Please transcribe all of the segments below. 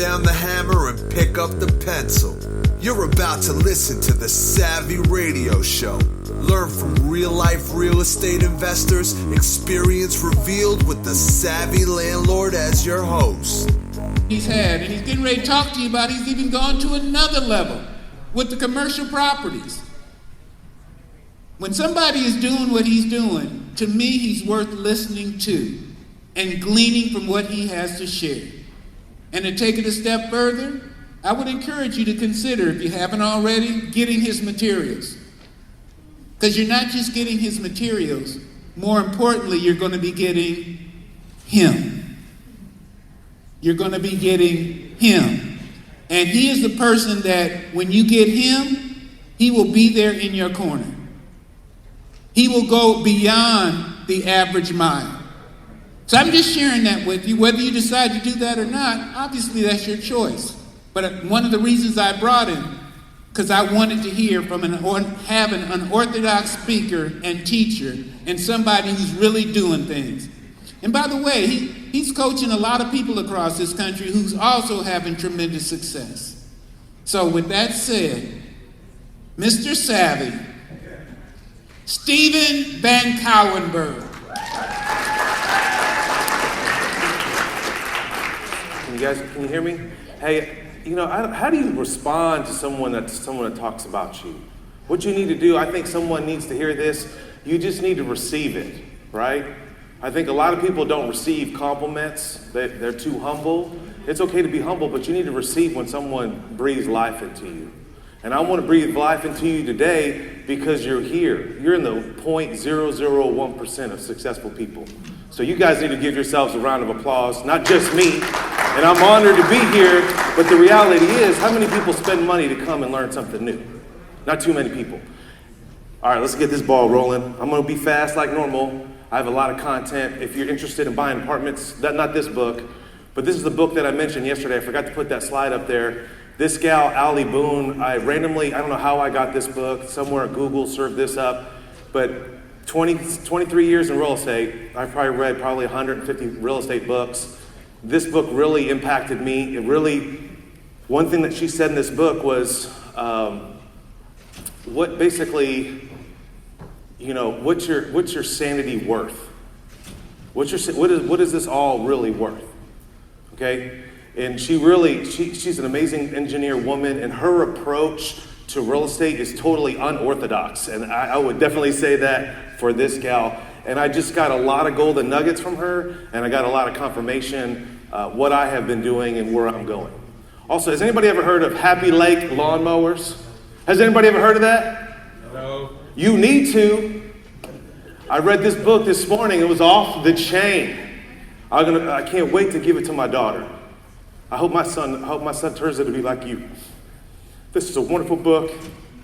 down the hammer and pick up the pencil. You're about to listen to the Savvy Radio Show. Learn from real-life real estate investors, experience revealed with the Savvy Landlord as your host. He's had, and he's getting ready to talk to you about, he's even gone to another level with the commercial properties. When somebody is doing what he's doing, to me, he's worth listening to and gleaning from what he has to share. And to take it a step further, I would encourage you to consider, if you haven't already, getting his materials. Because you're not just getting his materials, more importantly, you're going to be getting him. You're going to be getting him. And he is the person that when you get him, he will be there in your corner. He will go beyond the average mile. So I'm just sharing that with you. Whether you decide to do that or not, obviously that's your choice. But one of the reasons I brought him, because I wanted to hear from have an unorthodox speaker and teacher and somebody who's really doing things. And by the way, he's coaching a lot of people across this country who's also having tremendous success. So with that said, Mr. Savvy, Stephen VanCauwenbergh. Can you hear me? Hey, how do you respond to someone that talks about you? What you need to do, I think someone needs to hear this. You just need to receive it, right? I think a lot of people don't receive compliments. They're too humble. It's okay to be humble, but you need to receive when someone breathes life into you. And I want to breathe life into you today because you're here. You're in the 0.001% of successful people. So you guys need to give yourselves a round of applause, not just me. And I'm honored to be here, but the reality is, how many people spend money to come and learn something new? Not too many people. All right, let's get this ball rolling. I'm gonna be fast like normal. I have a lot of content. If you're interested in buying apartments, not this book, but this is the book that I mentioned yesterday. I forgot to put that slide up there. This gal, Allie Boone, I don't know how I got this book. Somewhere at Google served this up, but 23 years in real estate, I've probably read 150 real estate books. This book really impacted me. One thing that she said in this book was, what's your sanity worth? What is this all really worth? Okay? And she's an amazing engineer woman, and her approach to real estate is totally unorthodox. And I would definitely say that for this gal. And I just got a lot of golden nuggets from her, and I got a lot of confirmation what I have been doing and where I'm going. Also, has anybody ever heard of Happy Lake lawnmowers? Has anybody ever heard of that? No. You need to. I read this book this morning. It was off the chain. I can't wait to give it to my daughter. I hope my son turns out to be like you. This is a wonderful book.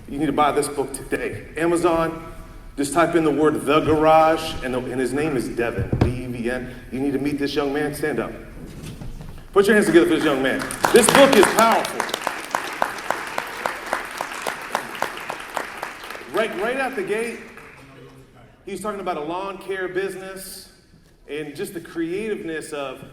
You need to buy this book today. Amazon, just type in the word The Garage, and his name is Devin, D-E-V-N. You need to meet this young man. Stand up. Put your hands together for this young man. This book is powerful. Right out the gate, he's talking about a lawn care business and just the creativeness of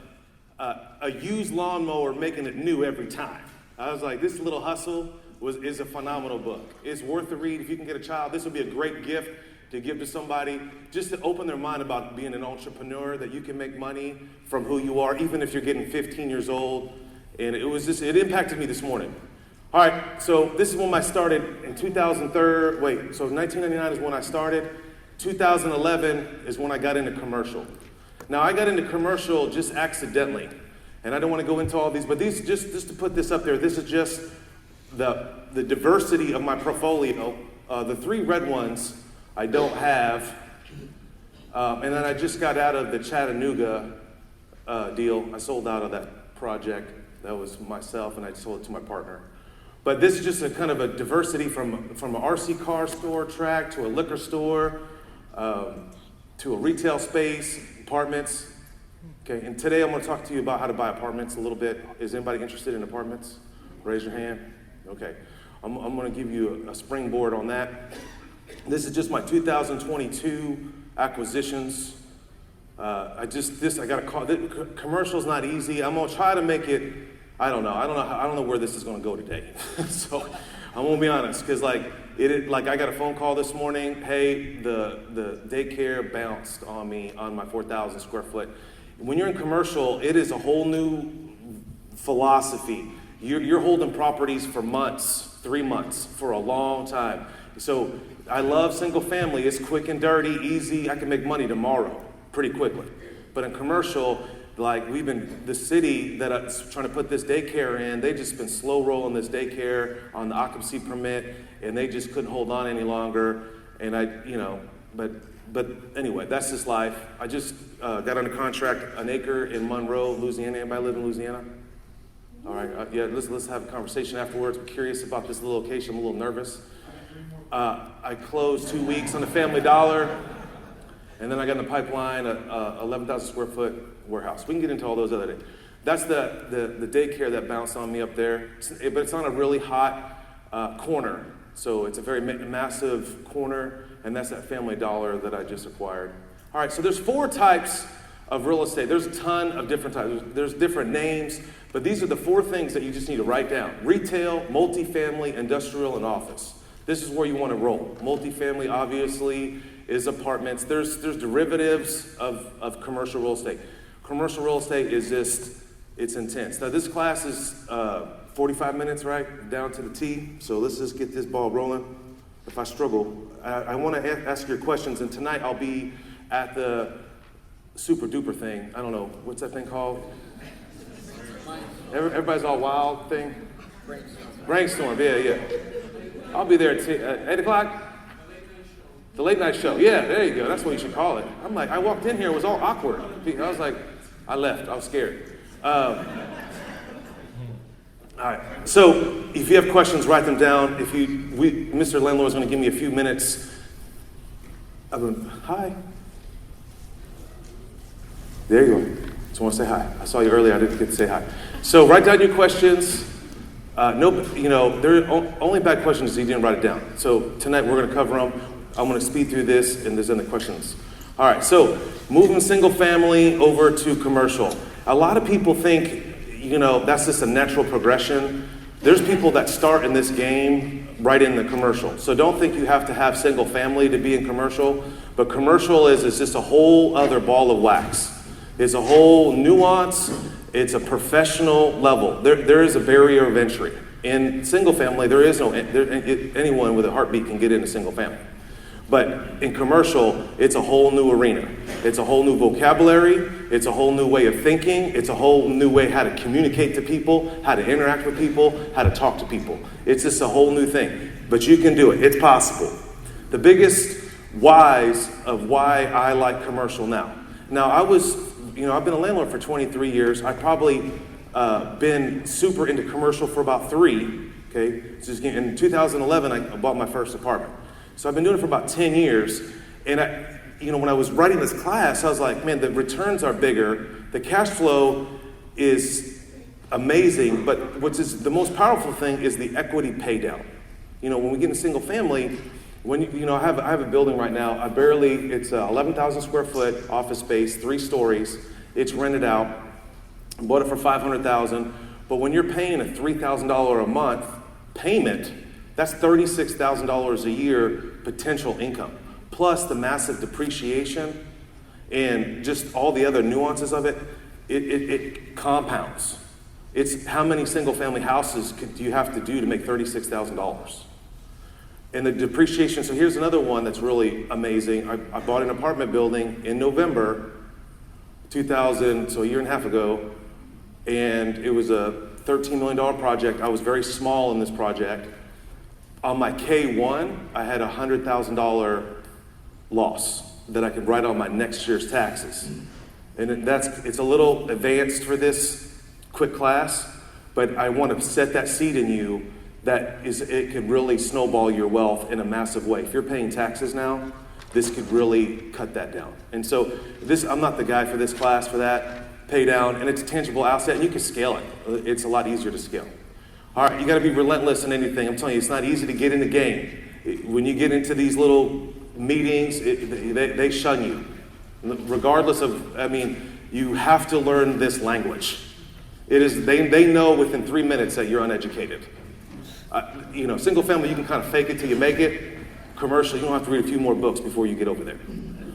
a used lawnmower making it new every time. I was like, this little hustle is a phenomenal book. It's worth the read. If you can get a child, this would be a great gift to give to somebody, just to open their mind about being an entrepreneur, that you can make money from who you are, even if you're getting 15 years old. And it impacted me this morning. All right, so this is when I started in 1999 is when I started. 2011 is when I got into commercial. Now, I got into commercial just accidentally, and I don't want to go into all these, but these just to put this up there, this is just the diversity of my portfolio. The three red ones I don't have, and then I just got out of the Chattanooga deal. I sold out of that project. That was myself, and I sold it to my partner. But this is just a kind of a diversity from an RC car store track to a liquor store, to a retail space, apartments. Okay, and today I'm going to talk to you about how to buy apartments a little bit. Is anybody interested in apartments? Raise your hand. Okay, I'm going to give you a springboard on that. This is just my 2022 acquisitions. I got a call. Commercial's not easy. I'm going to try to make it I don't know where this is going to go today. So I'm going to be honest, because like I got a phone call this morning. Hey, the daycare bounced on me on my 4,000 square foot. When you're in commercial, it is a whole new philosophy. You're holding properties for months, 3 months, for a long time. So I love single family. It's quick and dirty, easy. I can make money tomorrow pretty quickly. But in commercial, like the city that's trying to put this daycare in, they just been slow rolling this daycare on the occupancy permit, and they just couldn't hold on any longer. And but anyway, that's just life. I just got under contract an acre in Monroe, Louisiana. Anybody live in Louisiana? All right, yeah, let's have a conversation afterwards. I'm curious about this little location. I'm a little nervous. I closed 2 weeks on the Family Dollar, and then I got in the pipeline a 11,000 square foot warehouse. We can get into all those other days. That's the daycare that bounced on me up there, but it's on a really hot corner. So it's a very massive corner, and that's that Family Dollar that I just acquired. All right, so there's 4 types of real estate. There's a ton of different types. There's different names, but these are the 4 things that you just need to write down. Retail, multifamily, industrial, and office. This is where you want to roll. Multifamily, obviously, is apartments. There's derivatives of commercial real estate. Commercial real estate is just, it's intense. Now, this class is 45 minutes, right, down to the T. So let's just get this ball rolling. If I struggle, I want to ask your questions. And tonight I'll be at the super duper thing. I don't know, what's that thing called? Everybody's all wild thing? Brainstorm, yeah. I'll be there at 8 o'clock. The late night show. Yeah, there you go. That's what you should call it. I'm like, I walked in here, it was all awkward. I was like, I left. I was scared. All right. So if you have questions, write them down. Mr. Landlord is going to give me a few minutes. Hi. There you go. Just want to say hi. I saw you earlier. I didn't get to say hi. So write down your questions. There are only bad questions if you didn't write it down. So tonight we're going to cover them. I'm going to speed through this, and there's other questions. All right, so moving single family over to commercial. A lot of people think, that's just a natural progression. There's people that start in this game right in the commercial. So don't think you have to have single family to be in commercial, but commercial is just a whole other ball of wax. It's a whole nuance. It's a professional level. There is a barrier of entry. In single family, there is no, anyone with a heartbeat can get into single family. But in commercial, it's a whole new arena. It's a whole new vocabulary. It's a whole new way of thinking. It's a whole new way how to communicate to people, how to interact with people, how to talk to people. It's just a whole new thing. But you can do it. It's possible. The biggest whys of why I like commercial now. Now, I've been a landlord for 23 years. I've probably been super into commercial for about 3, okay? So in 2011, I bought my first apartment. So I've been doing it for about 10 years. And when I was writing this class, I was like, man, the returns are bigger. The cash flow is amazing. But what's the most powerful thing is the equity pay down. When we get in single family, I have a building right now. It's 11,000 square foot office space, 3 stories. It's rented out. I bought it for $500,000. But when you're paying a $3,000 a month payment, that's $36,000 a year potential income, plus the massive depreciation and just all the other nuances of it. It compounds. It's how many single family houses do you have to do to make $36,000? And the depreciation, so here's another one that's really amazing. I bought an apartment building in November 2000, so a year and a half ago, and it was a $13 million project. I was very small in this project. On my K1, I had a $100,000 loss that I could write on my next year's taxes. And it's a little advanced for this quick class, but I want to set that seed in you that it could really snowball your wealth in a massive way. If you're paying taxes now, this could really cut that down. And so I'm not the guy for this class for that, pay down, and it's a tangible asset, and you can scale it. It's a lot easier to scale. All right, you got to be relentless in anything. I'm telling you, it's not easy to get in the game. When you get into these little meetings, they shun you. Regardless of, you have to learn this language. It is, they know within 3 minutes that you're uneducated. Single family, you can kind of fake it till you make it. Commercial, you don't have to read a few more books before you get over there.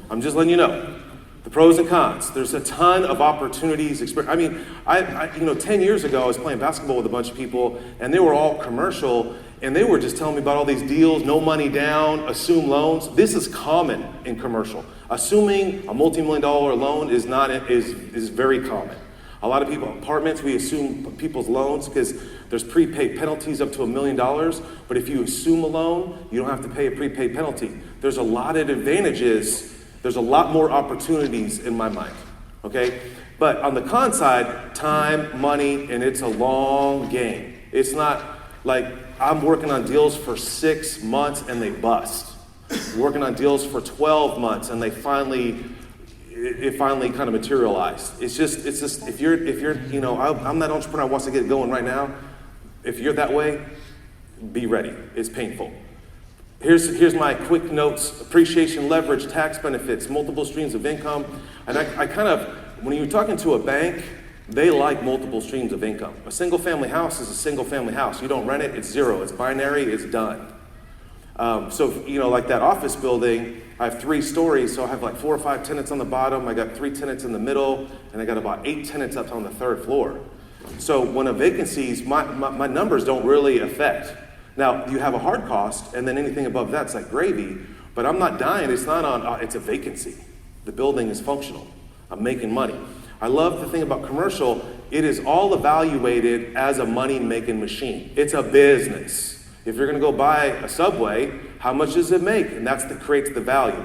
I'm just letting you know. The pros and cons. There's a ton of opportunities. 10 years ago, I was playing basketball with a bunch of people, and they were all commercial, and they were just telling me about all these deals, no money down, assume loans. This is common in commercial. Assuming a multi-million-dollar loan is very common. A lot of people, apartments, we assume people's loans because there's prepaid penalties up to $1 million, but if you assume a loan, you don't have to pay a prepaid penalty. There's a lot of advantages. There's a lot more opportunities in my mind, okay? But on the con side, time, money, and it's a long game. It's not like I'm working on deals for 6 months and they bust. Working on deals for 12 months and it finally kind of materialized. It's just if you're I'm that entrepreneur who wants to get it going right now. If you're that way, be ready. It's painful. Here's my quick notes: appreciation, leverage, tax benefits, multiple streams of income. And I kind of, when you're talking to a bank, they like multiple streams of income. A single family house is a single family house. You don't rent it, it's zero. It's binary, it's done. Like that office building, I have 3 stories, so I have like 4 or 5 tenants on the bottom. I got 3 tenants in the middle, and I got about 8 tenants up on the 3rd floor. So when a vacancies, my numbers don't really affect. Now, you have a hard cost, and then anything above that's like gravy, but I'm not dying. It's not on, it's a vacancy. The building is functional. I'm making money. I love the thing about commercial. It is all evaluated as a money-making machine. It's a business. If you're going to go buy a Subway, how much does it make? And that's that creates the value.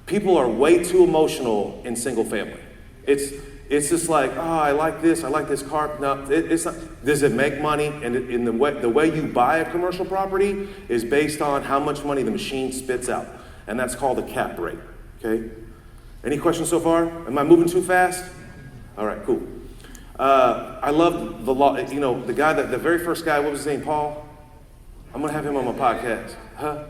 People are way too emotional in single family. It's just like, I like this car. No, it's not. Does it make money? And in the way you buy a commercial property is based on how much money the machine spits out. And that's called a cap rate, okay? Any questions so far? Am I moving too fast? All right, cool. I love the law, the guy, the very first guy, what was his name, Paul? I'm gonna have him on my podcast. Huh?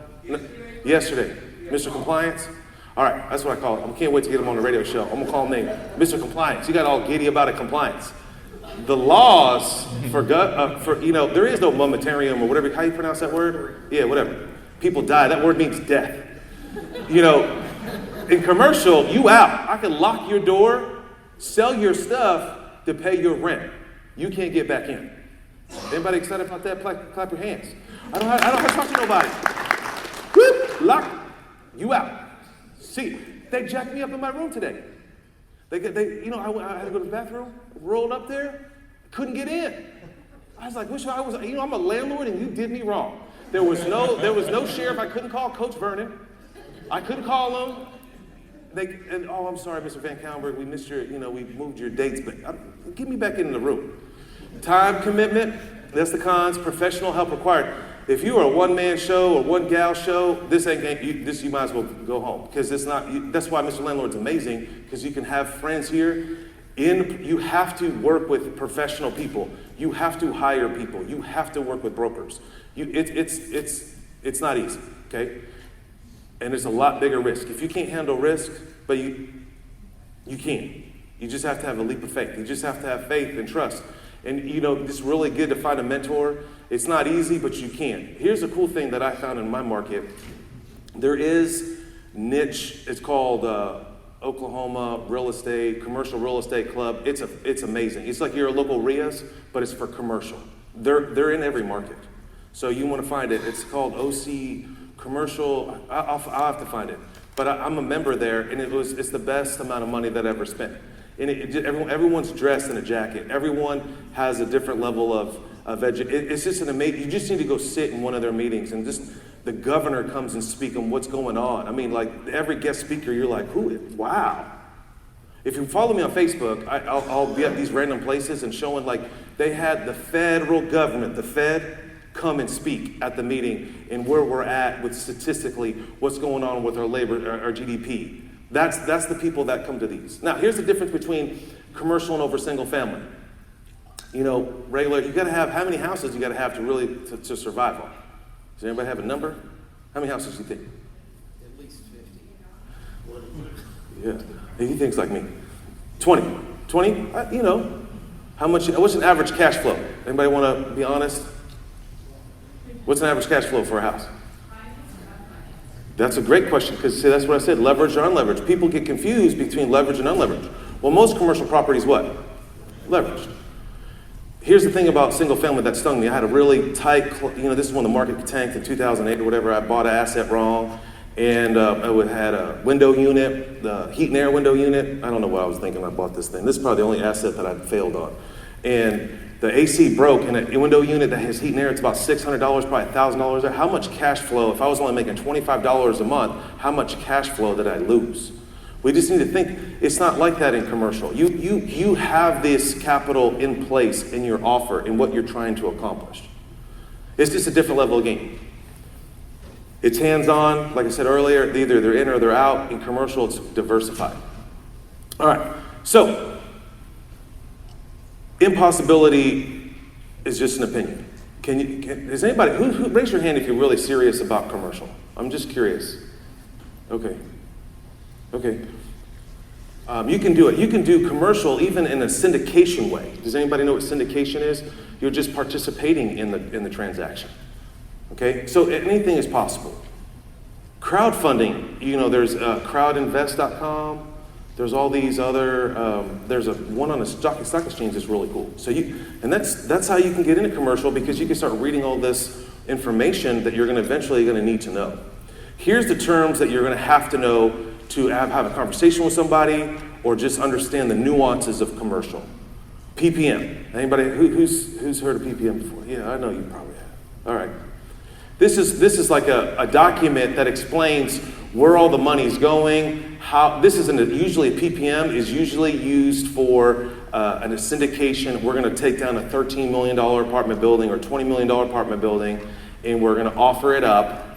Yesterday, Mr. Compliance. All right, that's what I call it. I can't wait to get him on the radio show. I'm gonna call him name Mr. Compliance. You got all giddy about it, compliance. The laws there is no momentarium or whatever. How you pronounce that word? Yeah, whatever. People die. That word means death. In commercial, you out. I can lock your door, sell your stuff to pay your rent. You can't get back in. Anybody excited about that? Clap your hands. I don't have to talk to nobody. Whoop, lock. You out. See, they jacked me up in my room today. I had to go to the bathroom, rolled up there, couldn't get in. I was like, I'm a landlord and you did me wrong. There was no sheriff. I couldn't call Coach Vernon. I couldn't call him. I'm sorry, Mr. VanCauwenbergh, we missed we moved your dates, but get me back in the room. Time commitment, that's the cons. Professional help required. If you are a one-man show or one-gal show, you might as well go home because it's not. That's why Mr. Landlord's amazing because you can have friends here. You have to work with professional people. You have to hire people. You have to work with brokers. It's not easy, okay? And it's a lot bigger risk. If you can't handle risk, but you can. You just have to have a leap of faith. You just have to have faith and trust. And it's really good to find a mentor. It's not easy, but you can. Here's a cool thing that I found in my market. There is niche. It's called Oklahoma Commercial Real Estate Club. It's amazing. It's like your local RIAs, but it's for commercial. They're in every market. So you want to find it. It's called OC Commercial. I'll have to find it. But I'm a member there, and it's the best amount of money that I ever spent. And everyone's dressed in a jacket. Everyone has a different level of education. It's just an amazing. You just need to go sit in one of their meetings, and just the governor comes and speak on what's going on. I mean, like every guest speaker, you're like, who? Wow. If you follow me on Facebook, I'll be at these random places and showing like they had the federal government, the Fed, come and speak at the meeting and where we're at with statistically what's going on with our labor, our GDP. That's the people that come to these. Now, here's the difference between commercial and over single family. Regular, you gotta have, how many houses you gotta have to survive on? Does anybody have a number? How many houses do you think? At least 50. Yeah, he thinks like me. 20. 20, What's an average cash flow? Anybody want to be honest? What's an average cash flow for a house? That's a great question, because see, that's what I said, leveraged or unleveraged. People get confused between leveraged and unleveraged. Well, most commercial properties, what? Leveraged. Here's the thing about single family that stung me. I had a really tight, this is when the market tanked in 2008 or whatever. I bought an asset wrong, and I had a window unit, the heat and air window unit. I don't know what I was thinking when I bought this thing. This is probably the only asset that I failed on. And the AC broke in a window unit that has heat and air. It's about $600, probably $1,000 there. How much cash flow, if I was only making $25 a month, how much cash flow did I lose? We just need to think, it's not like that in commercial. You have this capital in place in your offer and what you're trying to accomplish. It's just a different level of game. It's hands-on, like I said earlier, either they're in or they're out. In commercial, it's diversified. All right, so impossibility is just an opinion. Is anybody, who raise your hand if you're really serious about commercial? I'm just curious. Okay. You can do it. You can do commercial even in a syndication way. Does anybody know what syndication is? You're just participating in the transaction. Okay, so anything is possible. Crowdfunding, there's crowdinvest.com. There's all these other. There's one on the stock exchange that's really cool. So that's how you can get into commercial, because you can start reading all this information that you're eventually going to need to know. Here's the terms that you're going to have to know to have a conversation with somebody, or just understand the nuances of commercial. PPM. Anybody who's heard of PPM before? Yeah, I know you probably have. All right. This is like a document that explains where all the money's going. Usually a PPM is usually used for a syndication. We're going to take down a $13 million apartment building or $20 million apartment building, and we're going to offer it up.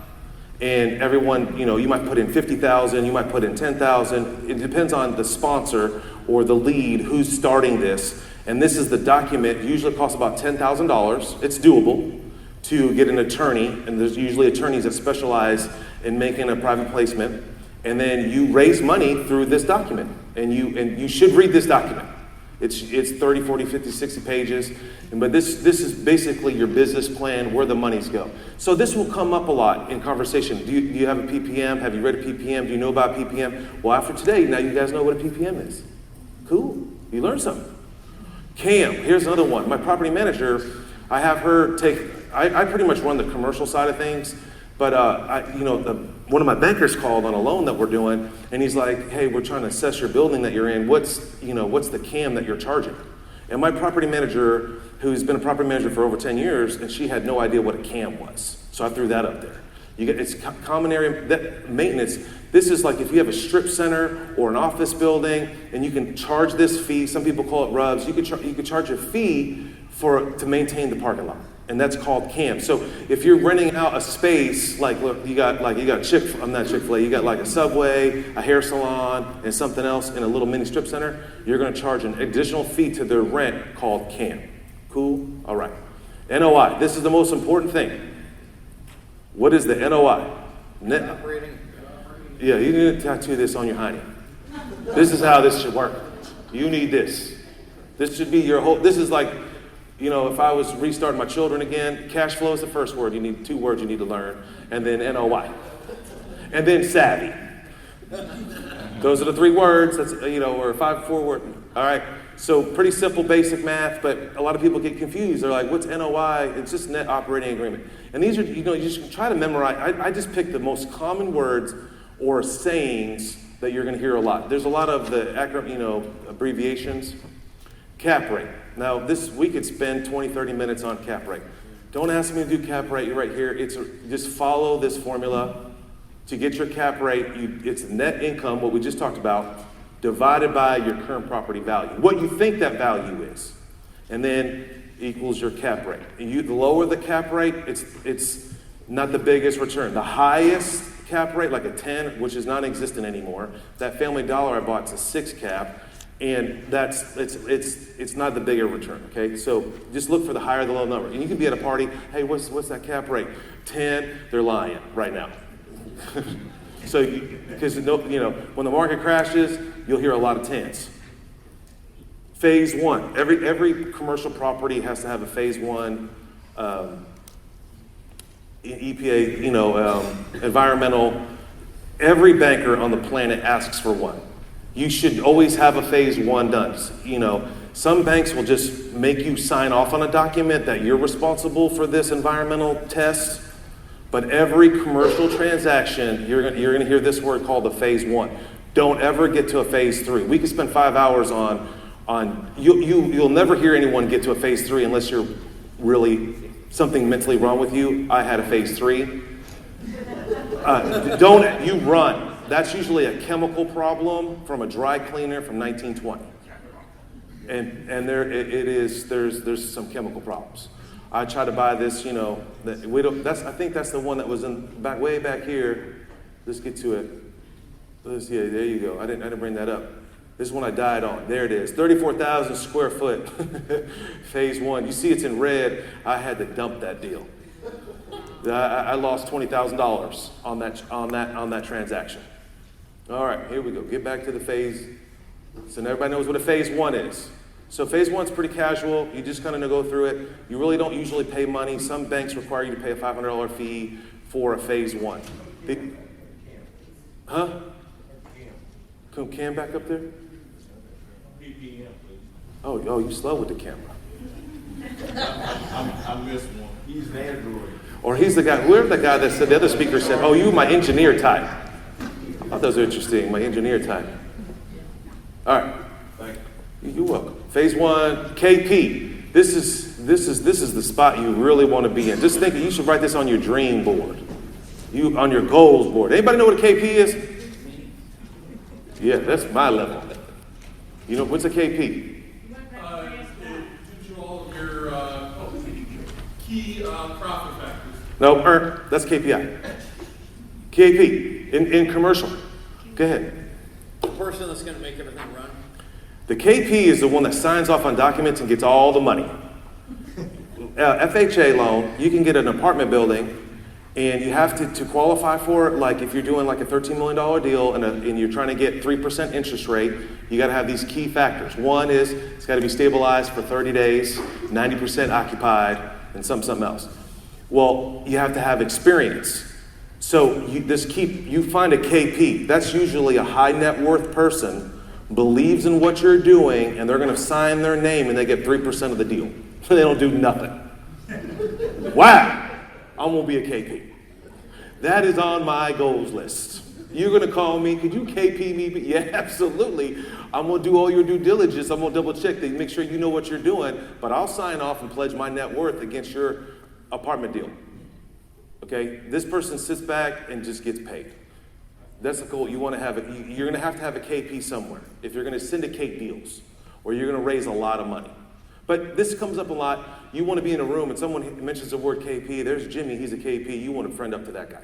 And everyone, you might put in $50,000, you might put in $10,000. It depends on the sponsor or the lead who's starting this. And this is the document. It usually costs about $10,000. It's doable to get an attorney, and there's usually attorneys that specialize in making a private placement. And then you raise money through this document, and you should read this document. It's 30, 40, 50, 60 pages, but this is basically your business plan, where the monies go. So this will come up a lot in conversation. Do you have a PPM? Have you read a PPM? Do you know about PPM? Well, after today, now you guys know what a PPM is. Cool. You learned something. CAM, here's another one. My property manager, I have her I pretty much run the commercial side of things, but one of my bankers called on a loan that we're doing, and he's like, hey, we're trying to assess your building that you're in. What's the CAM that you're charging? And my property manager, who's been a property manager for over 10 years, and she had no idea what a CAM was. So I threw that up there. It's common area maintenance. This is like if you have a strip center or an office building, and you can charge this fee. Some people call it RUBS. You could charge a fee to maintain the parking lot. And that's called CAM. So if you're renting out a space, like look, you got Chick-fil-A, you got like a Subway, a hair salon, and something else in a little mini strip center, you're going to charge an additional fee to their rent called CAM. Cool? All right. NOI. This is the most important thing. What is the NOI? Net operating. Yeah, you need to tattoo this on your hiney. This is how this should work. You need this. This should be your whole. This is like. If I was restarting my children again, cash flow is the first word. You need 2 words you need to learn, and then NOI, and then savvy. Those are the 3 words. That's or 4 words. All right. So pretty simple, basic math, but a lot of people get confused. They're like, "What's NOI?" It's just net operating agreement. And these are you just try to memorize. I just picked the most common words or sayings that you're going to hear a lot. There's a lot of the abbreviations. Cap rate. Now, we could spend 20, 30 minutes on cap rate. Don't ask me to do cap rate. You're right here. Just follow this formula. To get your cap rate, it's net income, what we just talked about, divided by your current property value. What you think that value is. And then equals your cap rate. And the lower the cap rate, it's not the biggest return. The highest cap rate, like a 10, which is non-existent anymore, that Family Dollar I bought, it's a 6 cap. And it's not the bigger return, okay? So just look for the higher the low number. And you can be at a party, hey, what's that cap rate? 10, they're lying right now. So, because when the market crashes, you'll hear a lot of 10s. Phase one. Every commercial property has to have a phase one EPA, environmental. Every banker on the planet asks for one. You should always have a phase one done. Some banks will just make you sign off on a document that you're responsible for this environmental test. But every commercial transaction, you're going to hear this word called a phase one. Don't ever get to a phase three. We could spend 5 hours on you'll never hear anyone get to a phase three unless you're really something mentally wrong with you. I had a phase three. You run. That's usually a chemical problem from a dry cleaner from 1920. And there's some chemical problems. I tried to buy this, I think that's the one that was way back here. Let's get to it. There you go. I didn't bring that up. This is one I died on. There it is. 34,000 square foot. Phase one. You see it's in red. I had to dump that deal. I lost $20,000 on that transaction. All right, here we go. Get back to the phase. So now everybody knows what a phase one is. So phase one's pretty casual. You just kind of go through it. You really don't usually pay money. Some banks require you to pay a $500 fee for a phase one. Come Cam back up there? Oh, you slow with the camera. I missed one. He's an Android. Or he's the guy, whoever the guy that said, the other speaker said, oh, you my engineer type. I thought those were interesting, my engineer type. All right. Thank you. You're welcome. Phase one, KP. This is the spot you really want to be in. Just think, you should write this on your dream board. On your goals board. Anybody know what a KP is? Yeah, that's my level. What's a KP? It gives you all of your key profit factors. No, that's KPI. KP, in commercial. Go ahead. The person that's going to make everything run. The KP is the one that signs off on documents and gets all the money. FHA loan, you can get an apartment building, and you have to qualify for it. Like if you're doing like a $13 million deal and you're trying to get 3% interest rate, you got to have these key factors. One is it's got to be stabilized for 30 days, 90% occupied, and something else. Well, you have to have experience. So you find a KP. That's usually a high net worth person, believes in what you're doing, and they're going to sign their name, and they get 3% of the deal. They don't do nothing. Wow. I'm going to be a KP. That is on my goals list. You're going to call me, could you KP me? Yeah, absolutely. I'm going to do all your due diligence. I'm going to double check to make sure you know what you're doing, but I'll sign off and pledge my net worth against your apartment deal. Okay? This person sits back and just gets paid. That's the goal. You're going to have a KP somewhere if you're going to syndicate deals or you're going to raise a lot of money. But this comes up a lot. You want to be in a room and someone mentions the word KP. There's Jimmy, he's a KP. You want to friend up to that guy.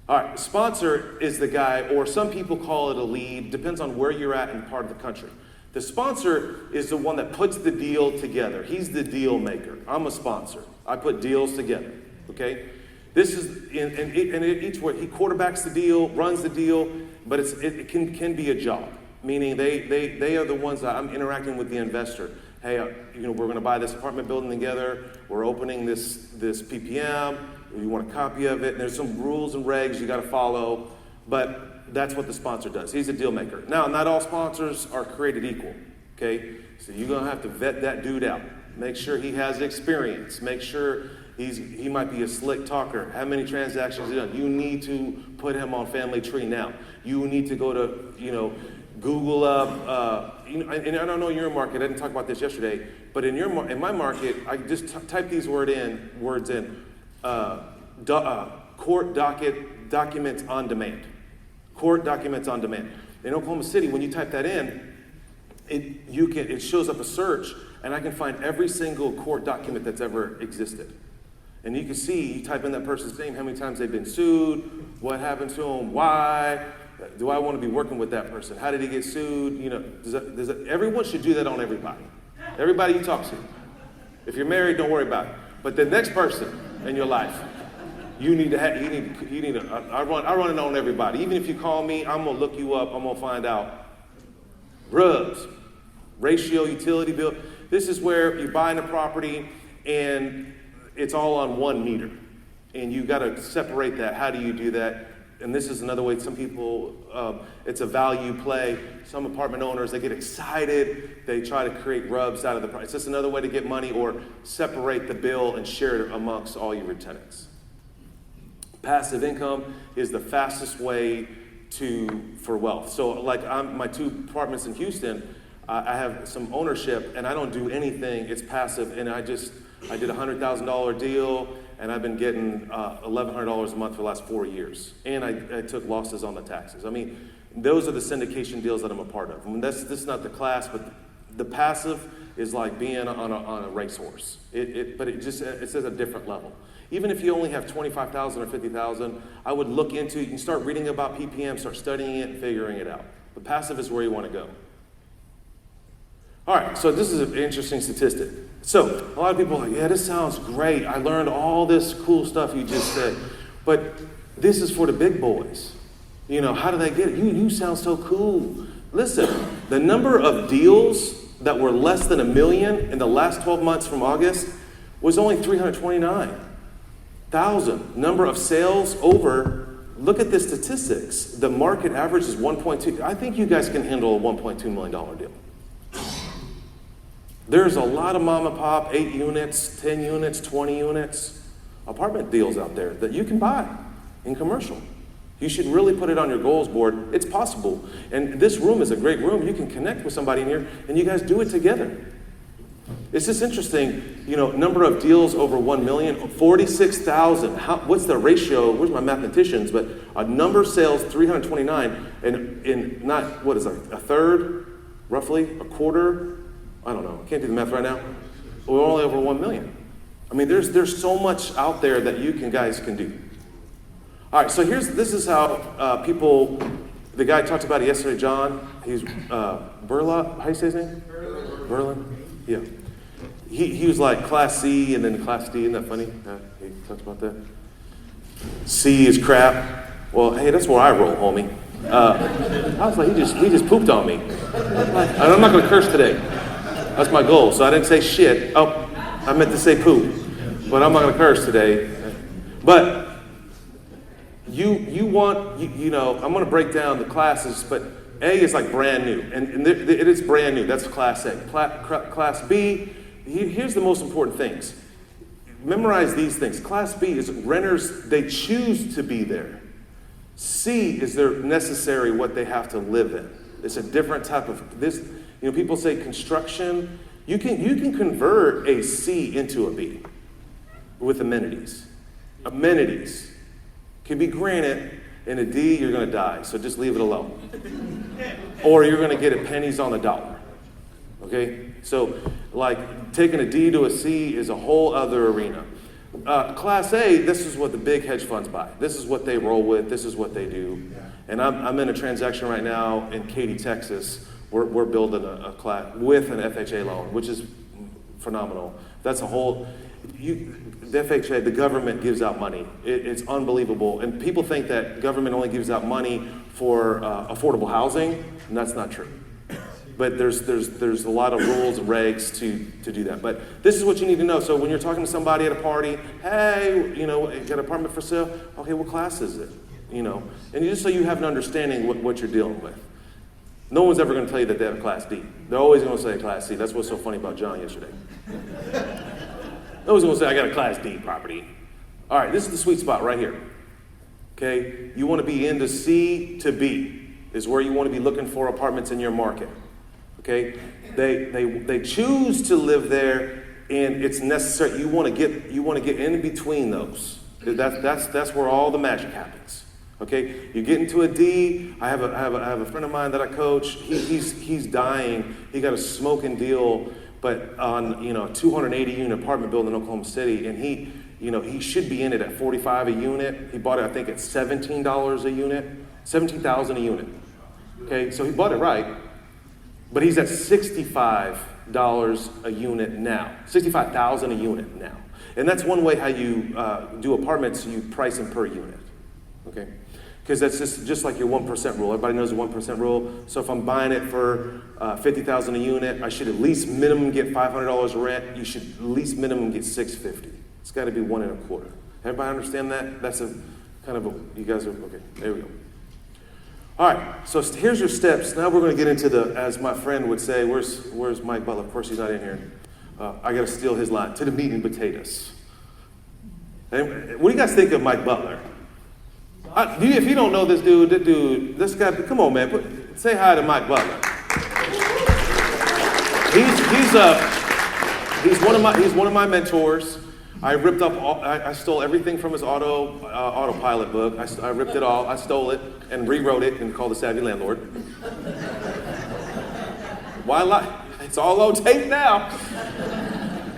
All right, sponsor is the guy, or some people call it a lead. Depends on where you're at in part of the country. The sponsor is the one that puts the deal together. He's the deal maker. I'm a sponsor. I put deals together, okay? This is, in each way, he quarterbacks the deal, runs the deal, but it can be a job. Meaning they are the ones that I'm interacting with the investor. Hey, we're going to buy this apartment building together. We're opening this PPM. You want a copy of it. And there's some rules and regs you got to follow, but that's what the sponsor does. He's a deal maker. Now, not all sponsors are created equal, okay? So you're going to have to vet that dude out. Make sure he has experience. Make sure he might be a slick talker. How many transactions he's done? You need to put him on Family Tree now. You need to go to, Google up, and I don't know your market. I didn't talk about this yesterday, but in my market, I just type these words in. Court documents on demand. Court documents on demand. In Oklahoma City, when you type that in, it shows up a search, and I can find every single court document that's ever existed. And you can see, you type in that person's name, how many times they've been sued, what happened to them, why. Do I want to be working with that person? How did he get sued? Everyone should do that on everybody. Everybody you talk to. If you're married, don't worry about it. But the next person in your life, I run it on everybody. Even if you call me, I'm gonna look you up. I'm gonna find out. Rubs, Ratio, utility bill. This is where you're buying a property and it's all on one meter. And you got to separate that. How do you do that? And this is another way some people, it's a value play. Some apartment owners, they get excited. They try to create rubs out of the price. It's just another way to get money or separate the bill and share it amongst all your tenants. Passive income is the fastest way for wealth. So like my 2 apartments in Houston, I have some ownership and I don't do anything. It's passive. And I did a $100,000 deal. And I've been getting $1,100 a month for the last 4 years. And I took losses on the taxes. I mean, those are the syndication deals that I'm a part of. I mean, this is not the class, but the passive is like being on a racehorse. But it's at a different level. Even if you only have $25,000 or $50,000, I would look into it. You can start reading about PPM, start studying it and figuring it out. But passive is where you want to go. All right, so this is an interesting statistic. So a lot of people are like, yeah, this sounds great. I learned all this cool stuff you just said. But this is for the big boys. You know, how do they get it? You sound so cool. Listen, the number of deals that were less than $1 million in the last 12 months from August was only 329,000. Number of sales over, look at the statistics. The market average is 1.2. I think you guys can handle a $1.2 million deal. There's a lot of mom and pop, 8 units, 10 units, 20 units, apartment deals out there that you can buy in commercial. You should really put it on your goals board. It's possible. And this room is a great room. You can connect with somebody in here and you guys do it together. It's just interesting, you know, number of deals over 1 million, 46,000. What's the ratio? Where's my mathematicians? But a number of sales, 329, and in not, what is that, a third, roughly, a quarter? I don't know. I can't do the math right now. We're only over 1 million. I mean, there's so much out there that you guys can do. All right, so this is how people, the guy talked about it yesterday, John. He's Burla. How do you say his name? Berlin. Yeah. He was like Class C and then Class D. Isn't that funny? He talked about that. C is crap. Well, hey, that's where I roll, homie. I was like, he just pooped on me. And I'm not going to curse today. That's my goal. So I didn't say shit. Oh, I meant to say poop. But I'm not going to curse today. But you want, you know, I'm going to break down the classes, but A is like brand new. And it is brand new. That's Class A. Class B, here's the most important things. Memorize these things. Class B is renters, they choose to be there. C is their necessary, what they have to live in. It's a different type of this. You know, people say construction. You can convert a C into a B with amenities. Amenities can be granted. In a D, you're going to die. So just leave it alone. Or you're going to get it pennies on the dollar. Okay? So like taking a D to a C is a whole other arena. Class A, this is what the big hedge funds buy. This is what they roll with. This is what they do. And I'm in a transaction right now in Katy, Texas. We're building a class with an FHA loan, which is phenomenal. That's a whole, the FHA, the government gives out money. It's unbelievable. And people think that government only gives out money for affordable housing, and that's not true. But there's a lot of rules and regs to do that. But this is what you need to know. So when you're talking to somebody at a party, hey, you know, you got an apartment for sale? Okay, what class is it? You know, and just so you have an understanding what you're dealing with. No one's ever going to tell you that they have a Class D. They're always going to say Class C. That's what's so funny about John yesterday. No one's going to say, I got a Class D property. All right, this is the sweet spot right here. Okay, you want to be into C to B is where you want to be looking for apartments in your market. Okay, they choose to live there, and it's necessary. You want to get in between those. That's where all the magic happens. Okay, you get into a D. I have a friend of mine that I coach. He's dying. He got a smoking deal, but on a 280 unit apartment building in Oklahoma City, and he should be in it at $45 a unit. He bought it, I think, at $17 a unit, $17,000 a unit. Okay, so he bought it right, but he's at $65 a unit now, $65,000 a unit now, and that's one way how you do apartments. You price them per unit. Okay, because that's just like your 1% rule. Everybody knows the 1% rule. So if I'm buying it for $50,000 a unit, I should at least minimum get $500 rent. You should at least minimum get $650. It's got to be 1 1/4. Everybody understand that? That's a kind of you guys are, okay, there we go. All right, so here's your steps. Now we're going to get into the, as my friend would say, where's Mike Butler? Of course he's not in here. I got to steal his line, to the meat and potatoes. And what do you guys think of Mike Butler? If you don't know this dude, this guy, come on, man, say hi to Mike Butler. He's one of my mentors. I stole everything from his autopilot book. I ripped it all. I stole it and rewrote it and called The Savvy Landlord. Why lie? It's all on tape now.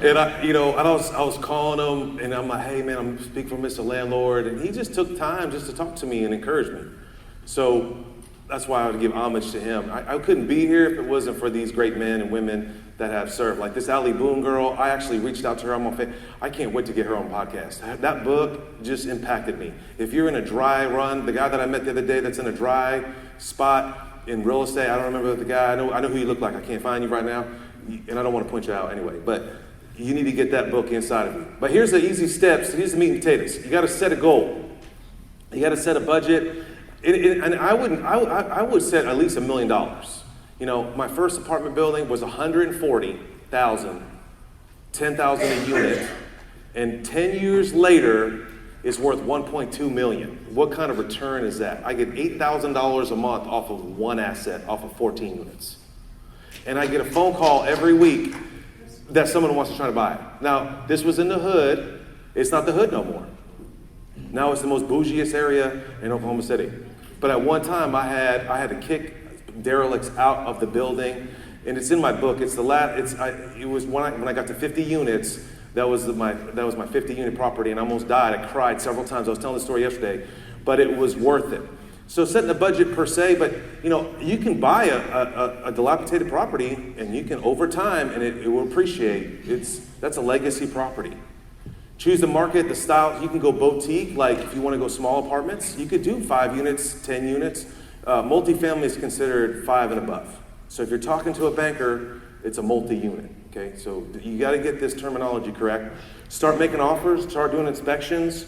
And I was calling him, and I'm like, hey man, I'm speaking for Mr. Landlord, and he just took time just to talk to me and encourage me. So that's why I would give homage to him. I couldn't be here if it wasn't for these great men and women that have served. Like this Ali Boone girl, I actually reached out to her. I can't wait to get her on podcast. That book just impacted me. If you're in a dry run, the guy that I met the other day that's in a dry spot in real estate, I don't remember the guy. I know who you look like. I can't find you right now, and I don't want to point you out anyway. But you need to get that book inside of you. But here's the easy steps. Here's the meat and potatoes. You got to set a goal. You got to set a budget. And I would set at least $1 million. You know, my first apartment building was $140,000, $10,000 a unit, and 10 years later, it's worth $1.2 million. What kind of return is that? I get $8,000 a month off of one asset, off of 14 units. And I get a phone call every week that someone wants to try to buy it. Now, this was in the hood. It's not the hood no more. Now it's the most bougiest area in Oklahoma City. But at one time, I had to kick derelicts out of the building, and it's in my book. It was when I got to 50 units. That was my 50 unit property, and I almost died. I cried several times. I was telling the story yesterday, but it was worth it. So setting a budget per se, but you can buy a dilapidated property, and you can over time, and it will appreciate. That's a legacy property. Choose the market, the style. You can go boutique, like if you want to go small apartments, you could do 5 units, 10 units. Multifamily is considered 5 and above. So if you're talking to a banker, it's a multi-unit. Okay, so you got to get this terminology correct. Start making offers, start doing inspections,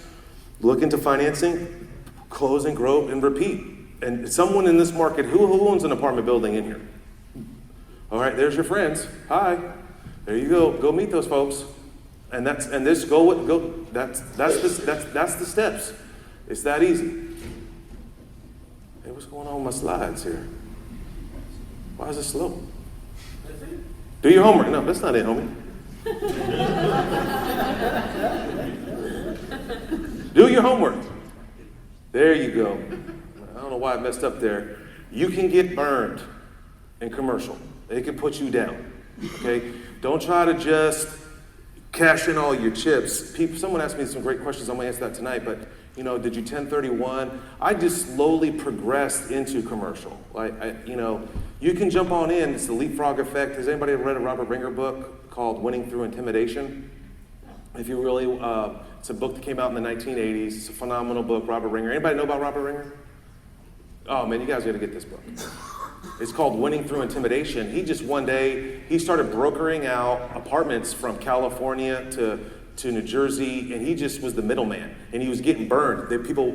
look into financing, close and grow and repeat. And someone in this market, who owns an apartment building in here? All right, there's your friends. Hi, there you go. Go meet those folks. And that's the steps. It's that easy. Hey, what's going on with my slides here? Why is it slow? Do your homework. No, that's not it, homie. Do your homework. There you go. I don't know why I messed up there. You can get burned in commercial. It can put you down. Okay? Don't try to just cash in all your chips. Someone asked me some great questions. I'm going to answer that tonight, but did you 1031? I just slowly progressed into commercial. You can jump on in. It's the leapfrog effect. Has anybody read a Robert Ringer book called Winning Through Intimidation? If you really, it's a book that came out in the 1980s. It's a phenomenal book, Robert Ringer. Anybody know about Robert Ringer? Oh man, you guys got to get this book. It's called Winning Through Intimidation. He just one day, he started brokering out apartments from California to New Jersey, and he just was the middleman, and he was getting burned.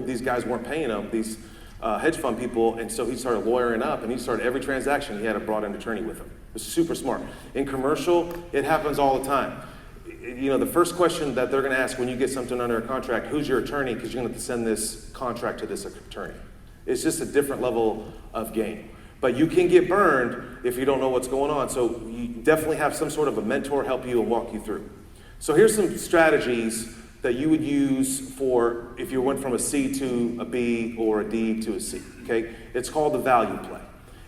These guys weren't paying him, these hedge fund people, and so he started lawyering up, and he started every transaction, he had a brought-in attorney with him. It was super smart. In commercial, it happens all the time. The first question that they're going to ask when you get something under a contract, who's your attorney? Because you're going to have to send this contract to this attorney. It's just a different level of game. But you can get burned if you don't know what's going on. So you definitely have some sort of a mentor help you and walk you through. So here's some strategies that you would use for if you went from a C to a B or a D to a C, okay? It's called the value play.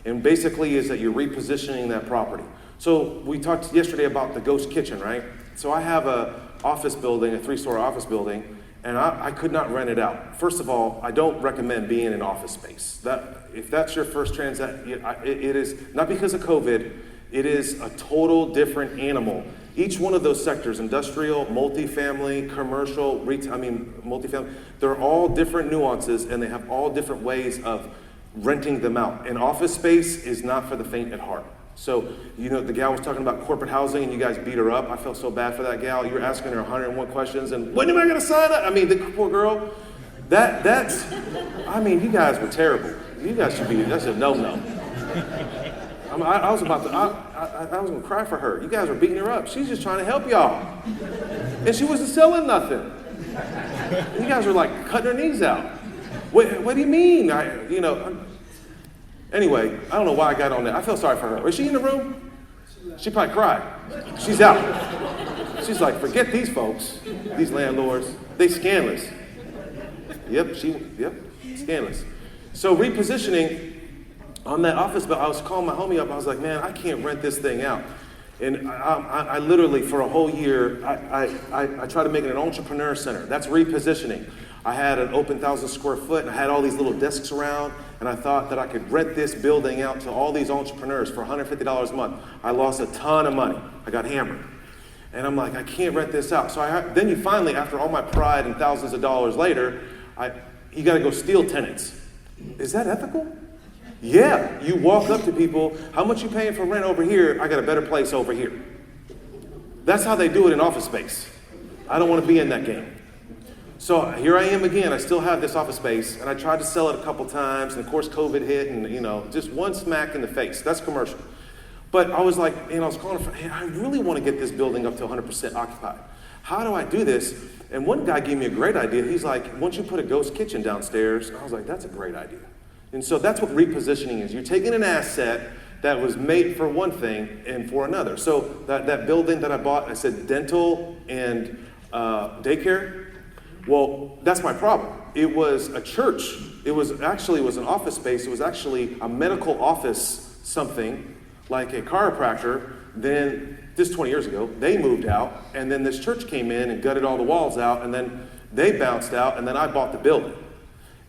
And basically is that you're repositioning that property. So we talked yesterday about the ghost kitchen, right? So I have a office building, a 3-story office building, and I could not rent it out. First of all, I don't recommend being in office space. If that's your first transaction, it is not because of COVID. It is a total different animal. Each one of those sectors, industrial, multifamily, commercial, retail, multifamily, they're all different nuances and they have all different ways of renting them out. And office space is not for the faint at heart. So, the gal was talking about corporate housing and you guys beat her up. I felt so bad for that gal. You were asking her 101 questions and when am I gonna sign up? The poor girl. You guys were terrible. You guys should be, that's a no-no. I was gonna cry for her. You guys were beating her up. She's just trying to help y'all. And she wasn't selling nothing. You guys were like cutting her knees out. What do you mean? Anyway, I don't know why I got on that. I felt sorry for her. Was she in the room? She probably cried. She's out. She's like, forget these folks, these landlords. They scandalous. Yep, scandalous. So repositioning on that office bill, I was calling my homie up. I was like, man, I can't rent this thing out. And I literally, for a whole year, I tried to make it an entrepreneur center. That's repositioning. I had an open 1,000 square foot, and I had all these little desks around, and I thought that I could rent this building out to all these entrepreneurs for $150 a month. I lost a ton of money. I got hammered. And I'm like, I can't rent this out. So then you finally, after all my pride and thousands of dollars later, you got to go steal tenants. Is that ethical? Yeah. You walk up to people, how much you paying for rent over here? I got a better place over here. That's how they do it in office space. I don't want to be in that game. So here I am again. I still have this office space, and I tried to sell it a couple times, and of course COVID hit, and just one smack in the face. That's commercial. But I was like, I was calling for, hey, I really want to get this building up to 100% occupied. How do I do this? And one guy gave me a great idea. He's like, once you put a ghost kitchen downstairs, I was like, that's a great idea. And so that's what repositioning is. You're taking an asset that was made for one thing and for another. So that building that I bought, I said dental and daycare. Well, that's my problem. It was a church. It was an office space. It was actually a medical office, something like a chiropractor. Then this 20 years ago, they moved out, and then this church came in and gutted all the walls out, and then they bounced out, and then I bought the building.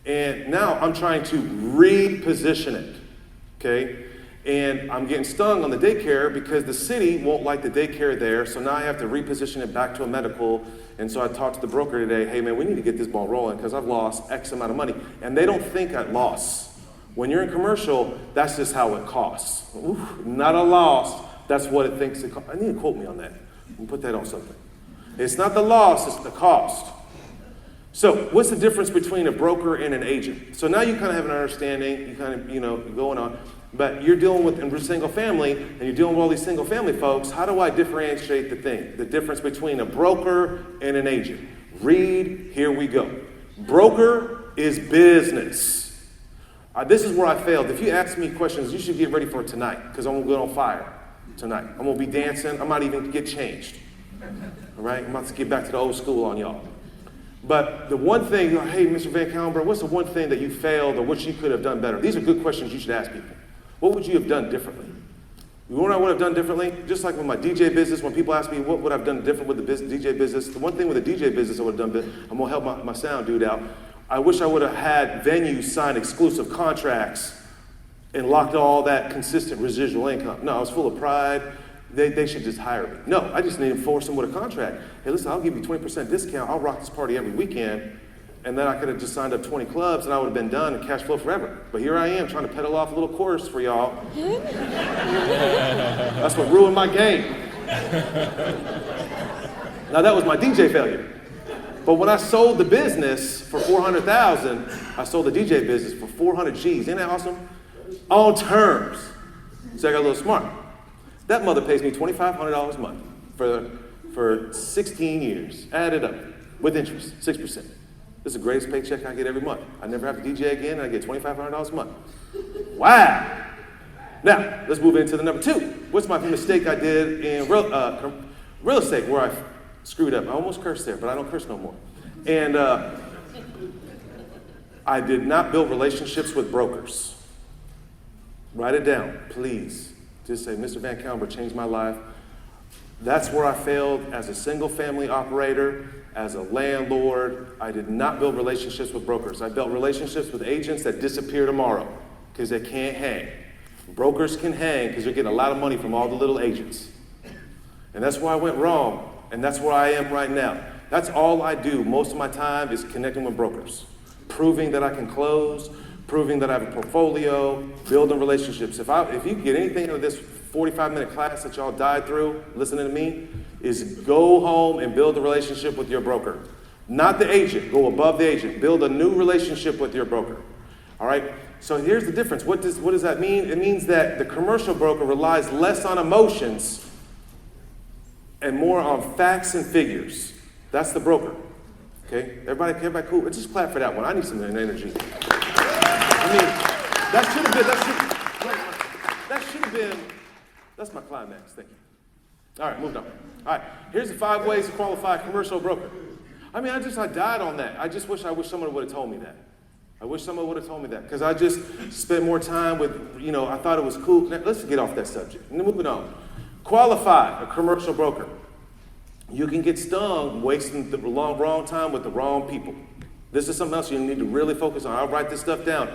And now I'm trying to reposition it, okay? And I'm getting stung on the daycare because the city won't like the daycare there, so now I have to reposition it back to a medical. And so I talked to the broker today, hey man, we need to get this ball rolling because I've lost X amount of money. And they don't think I lost. When you're in commercial, that's just how it costs. Oof, not a loss, that's what it thinks it costs. I need to quote me on that. And put that on something. It's not the loss, it's the cost. So what's the difference between a broker and an agent? So now you kind of have an understanding, you kind of, going on. But you're dealing with in single family, and you're dealing with all these single family folks. How do I differentiate the difference between a broker and an agent? Read, here we go. Broker is business. This is where I failed. If you ask me questions, you should get ready for tonight, because I'm going to go on fire tonight. I'm going to be dancing. I might even get changed. All right? I'm about to get back to the old school on y'all. But the one thing, hey, Mr. VanCauwenbergh, what's the one thing that you failed or what you could have done better? These are good questions you should ask people. What would you have done differently? You know what I would have done differently? Just like with my DJ business, when people ask me what would I've done different with the DJ business, the one thing with the DJ business I would have done, I'm going to help my sound dude out. I wish I would have had venues sign exclusive contracts and locked all that consistent residual income. No, I was full of pride. They should just hire me. No, I just need to force them with a contract. Hey, listen, I'll give you 20% discount. I'll rock this party every weekend. And then I could have just signed up 20 clubs and I would have been done and cash flow forever. But here I am trying to pedal off a little course for y'all. That's what ruined my game. Now that was my DJ failure. But when I sold the business for $400,000, I sold the DJ business for 400 G's. Isn't that awesome? On terms. So I got a little smart. That mother pays me $2,500 a month for 16 years. Add it up with interest, 6%. This is the greatest paycheck I get every month. I never have to DJ again, and I get $2,500 a month. Wow. Now, let's move into the number 2. What's my mistake I did in real estate where I screwed up? I almost cursed there, but I don't curse no more. And I did not build relationships with brokers. Write it down, please. Just say, Mr. VanCauwenbergh changed my life. That's where I failed as a single family operator, as a landlord. I did not build relationships with brokers. I built relationships with agents that disappear tomorrow because they can't hang. Brokers can hang because you're getting a lot of money from all the little agents. And that's where I went wrong, and that's where I am right now. That's all I do. Most of my time is connecting with brokers, proving that I can close, proving that I have a portfolio, building relationships. If you get anything out of this 45-minute class that y'all died through, listening to me, is go home and build a relationship with your broker. Not the agent. Go above the agent. Build a new relationship with your broker. All right? So here's the difference. What does that mean? It means that the commercial broker relies less on emotions and more on facts and figures. That's the broker. Okay? Everybody cool? Let's just clap for that one. I need some energy. I mean, that should have been, that's my climax. Thank you. All right, moving on. All right, here's the 5 ways to qualify a commercial broker. I mean, I died on that. I wish someone would have told me that. I wish someone would have told me that because I just spent more time with, I thought it was cool. Now, let's get off that subject. And then moving on. Qualify a commercial broker. You can get stung wasting the wrong time with the wrong people. This is something else you need to really focus on. I'll write this stuff down.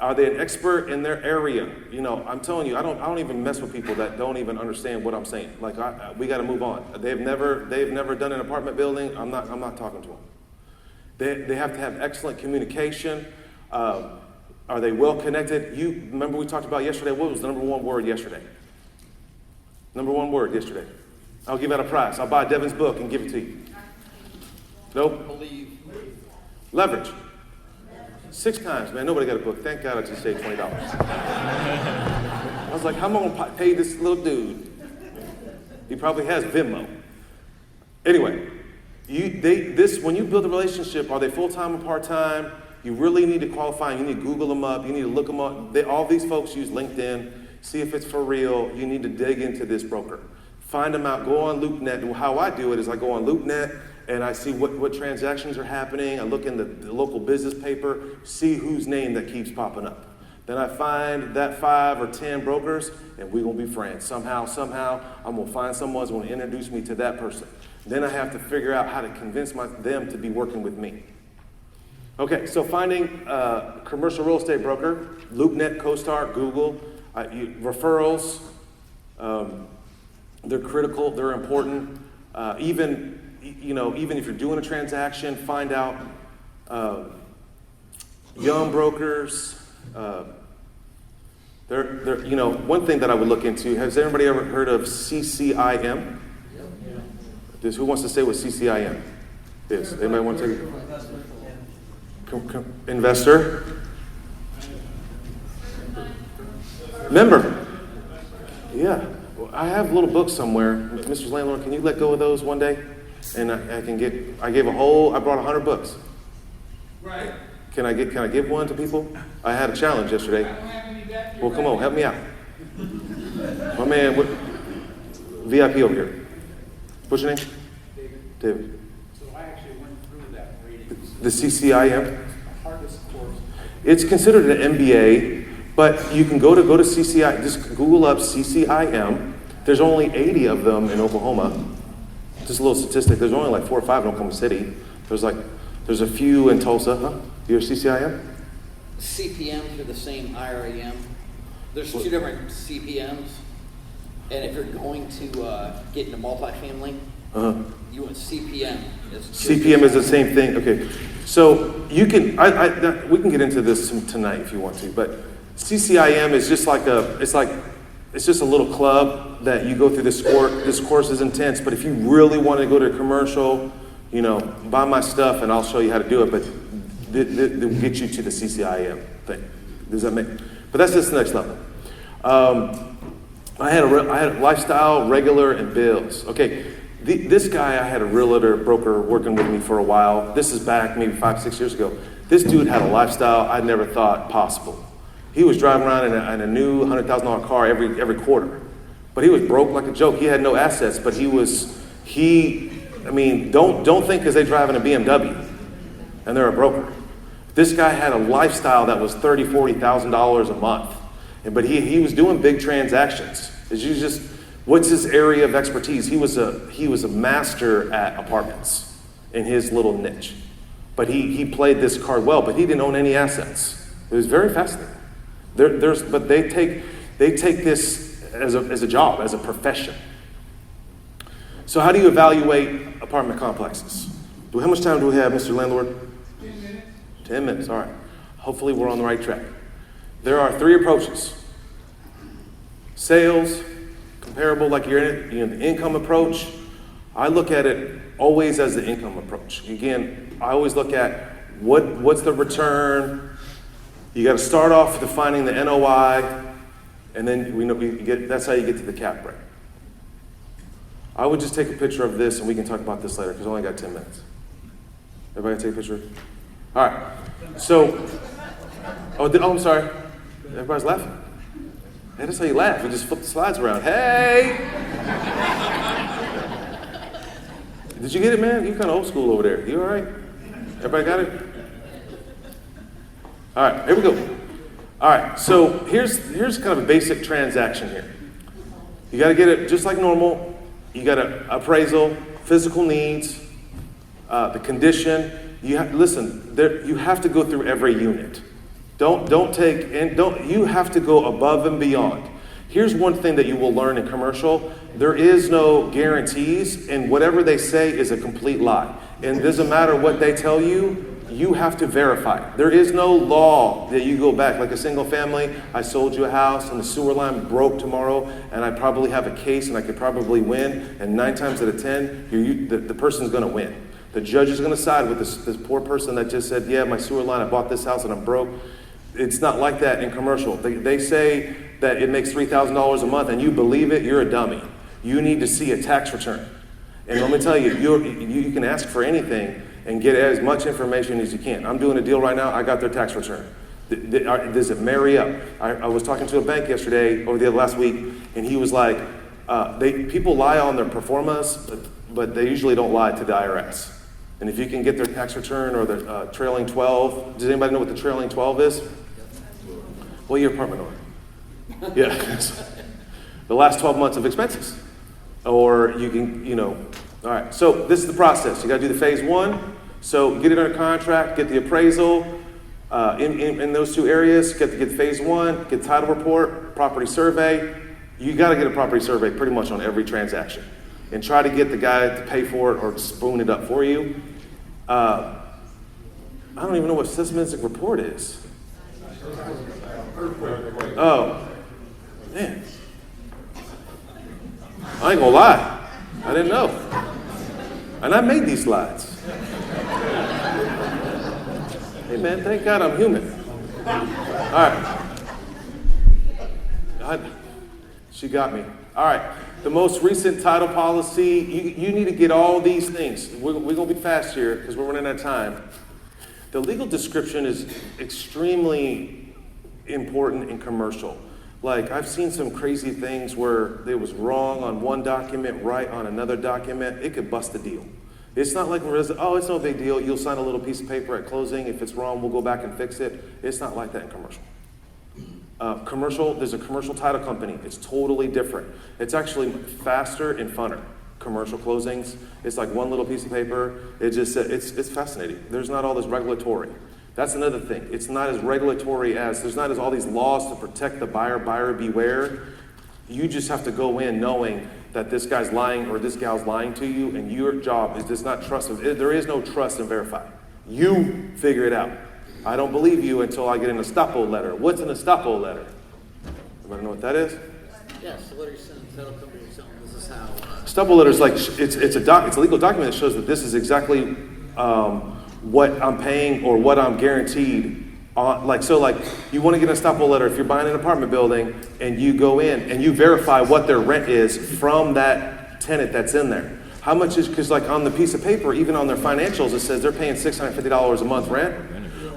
Are they an expert in their area? I'm telling you, I don't even mess with people that don't even understand what I'm saying. Like, we got to move on. They've never done an apartment building. I'm not talking to them. They have to have excellent communication. Are they well connected? You remember we talked about yesterday. What was the number one word yesterday? Number one word yesterday. I'll give out a prize. I'll buy Devin's book and give it to you. Nope. Believe. Leverage. 6 times, man. Nobody got a book. Thank God I just saved $20. I was like, how am I going to pay this little dude? He probably has Venmo. Anyway, when you build a relationship, are they full-time or part-time? You really need to qualify. You need to Google them up. You need to look them up. All these folks use LinkedIn. See if it's for real. You need to dig into this broker. Find them out. Go on LoopNet. How I do it is I go on LoopNet, and I see what transactions are happening. I look in the local business paper, see whose name that keeps popping up. Then I find that 5 or 10 brokers, and we're going to be friends. Somehow, I'm going to find someone who's going to introduce me to that person. Then I have to figure out how to convince them to be working with me. Okay, so finding a commercial real estate broker, LoopNet, CoStar, Google, referrals, they're critical, they're important. Even if you're doing a transaction, find out young brokers. One thing that I would look into, has anybody ever heard of CCIM? Who wants to say what CCIM is? Anybody want to take it? Investor? Member? Yeah. Well, I have little books somewhere. Mr. Landlord, can you let go of those one day? And I brought 100 books. Right. Can I give one to people? I had a challenge yesterday. I don't have any back here. Well, come on, help me out. My man, VIP over here. What's your name? David. So I actually went through that reading. The CCIM? The hardest course. It's considered an MBA, but you can go to CCI, just Google up CCIM. There's only 80 of them in Oklahoma. Just a little statistic, there's only like 4 or 5 in Oklahoma City. There's a few in Tulsa. Huh? You hear CCIM? CPMs are the same IRAM. There's 2 different CPMs. And if you're going to get into multifamily, you want CPM. CPM is the same thing. Okay, so you can. We can get into this tonight if you want to, but CCIM is just it's just a little club that you go through this course. This course is intense, but if you really want to go to a commercial, buy my stuff and I'll show you how to do it. But they'll get you to the CCIM thing. Does that make? But that's just the next level. I had a lifestyle, regular, and bills. Okay. This guy, I had a realtor broker working with me for a while. This is back maybe 5-6 years ago. This dude had a lifestyle I never thought possible. He was driving around in a new $100,000 car every quarter. But he was broke like a joke. He had no assets, but don't think because they drive in a BMW and they're a broker. This guy had a lifestyle that was $30,000, $40,000 a month. But he was doing big transactions. What's his area of expertise? He was a master at apartments in his little niche. But he played this card well, but he didn't own any assets. It was very fascinating. They take this as a job, as a profession. So how do you evaluate apartment complexes? How much time do we have, Mr. Landlord? 10 minutes. 10 minutes, all right. Hopefully we're on the right track. There are 3 approaches. Sales, comparable, like you're in it, the income approach. I look at it always as the income approach. Again, I always look at what's the return. You got to start off defining the NOI, and then that's how you get to the cap rate. I would just take a picture of this, and we can talk about this later because I only got 10 minutes. Everybody take a picture? All right. So, I'm sorry. Everybody's laughing. Hey, that's how you laugh. You just flip the slides around. Hey! Did you get it, man? You're kind of old school over there. You all right? Everybody got it? All right, here we go. All right, so here's kind of a basic transaction here. You got to get it just like normal. You got an appraisal, physical needs, the condition. You have to go through every unit. You have to go above and beyond. Here's one thing that you will learn in commercial. There is no guarantees, and whatever they say is a complete lie. And it doesn't matter what they tell you, you have to verify. There is no law that you go back, like a single family, I sold you a house and the sewer line broke tomorrow and I probably have a case and I could probably win, and 9 times out of 10, the person's gonna win. The judge is gonna side with this poor person that just said, yeah, my sewer line, I bought this house and I'm broke. It's not like that in commercial. They say that it makes $3,000 a month and you believe it, you're a dummy. You need to see a tax return. And let me tell you, you can ask for anything and get as much information as you can. I'm doing a deal right now, I got their tax return. Does it marry up? I was talking to a bank yesterday, or the last week, and he was like, people lie on their performas, but they usually don't lie to the IRS. And if you can get their tax return or their trailing 12, does anybody know what the trailing 12 is? Well, your apartment owner. Yeah. The last 12 months of expenses. Or you can, all right. So this is the process. You got to do the phase 1. So get it under contract, get the appraisal in those 2 areas, get phase 1, get title report, property survey. You got to get a property survey pretty much on every transaction. And try to get the guy to pay for it or spoon it up for you. I don't even know what seismic report is. Oh, man. I ain't gonna lie. I didn't know. And I made these slides. Hey man, thank God I'm human. All right. She got me. All right. The most recent title policy, you need to get all these things. We're going to be fast here because we're running out of time. The legal description is extremely important in commercial. Like, I've seen some crazy things where it was wrong on one document, right on another document. It could bust the deal. It's not like, it's no big deal. You'll sign a little piece of paper at closing. If it's wrong, we'll go back and fix it. It's not like that in commercial. There's a commercial title company. It's totally different. It's actually faster and funner. Commercial closings, it's like one little piece of paper. It's fascinating. There's not all this regulatory. That's another thing. It's not as regulatory there's not all these laws to protect the buyer beware. You just have to go in knowing that this guy's lying or this gal's lying to you, and your job is just not trust. There is no trust and verify. You figure it out. I don't believe you until I get an estoppel letter. What's an estoppel letter? Everybody know what that is? Yes, the letter you send to the title company or something. This is how. Estoppel letter is like it's a legal document that shows that this is exactly what I'm paying or what I'm guaranteed. Like you want to get an estoppel letter if you're buying an apartment building and you go in and you verify what their rent is from that tenant that's in there. How much is, because like on the piece of paper, even on their financials, it says they're paying $650 a month rent.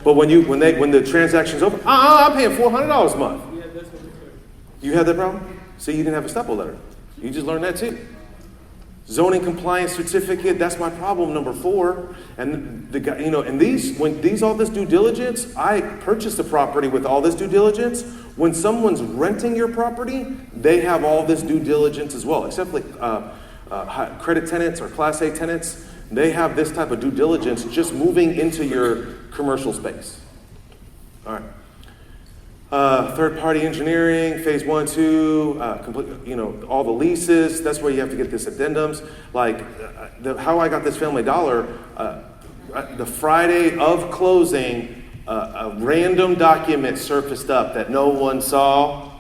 But when the transaction's over, I'm paying $400 a month. Yeah, that's what we said. You had that problem? See, you didn't have a estoppel letter. You just learned that too. Zoning compliance certificate, that's my problem, number 4. And the guy, and all this due diligence, I purchased the property with all this due diligence. When someone's renting your property, they have all this due diligence as well, except like credit tenants or Class A tenants. They have this type of due diligence just moving into your commercial space. All right. Third-party engineering, phase 1, 2, complete, all the leases. That's where you have to get this addendums. Like how I got this Family Dollar, the Friday of closing, a random document surfaced up that no one saw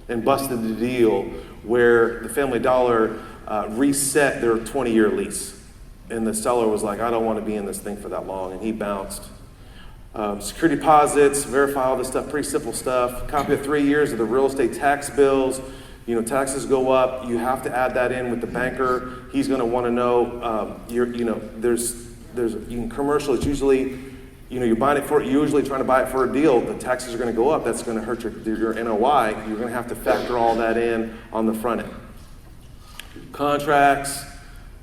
and busted the deal where the Family Dollar reset their 20-year lease. And the seller was like, I don't want to be in this thing for that long, and he bounced. Security deposits, verify all this stuff, pretty simple stuff. Copy of 3 years of the real estate tax bills. Taxes go up. You have to add that in with the banker. He's going to want to know. Commercial. It's usually, you're buying it for. You're usually trying to buy it for a deal. The taxes are going to go up. That's going to hurt your NOI. You're going to have to factor all that in on the front end. Contracts.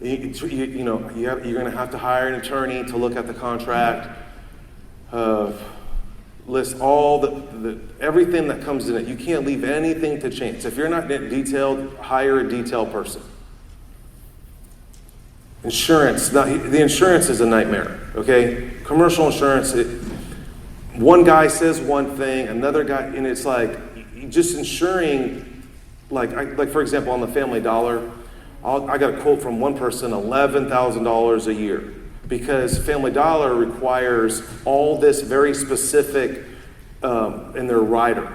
You're going to have to hire an attorney to look at the contract. List all the everything that comes in it. You can't leave anything to chance. If you're not detailed, hire a detailed person. Insurance. The insurance is a nightmare, okay? Commercial insurance, one guy says one thing, another guy, and it's like just insuring, like for example, on the Family Dollar, I got a quote from one person, $11,000 a year. Because Family Dollar requires all this very specific in their rider,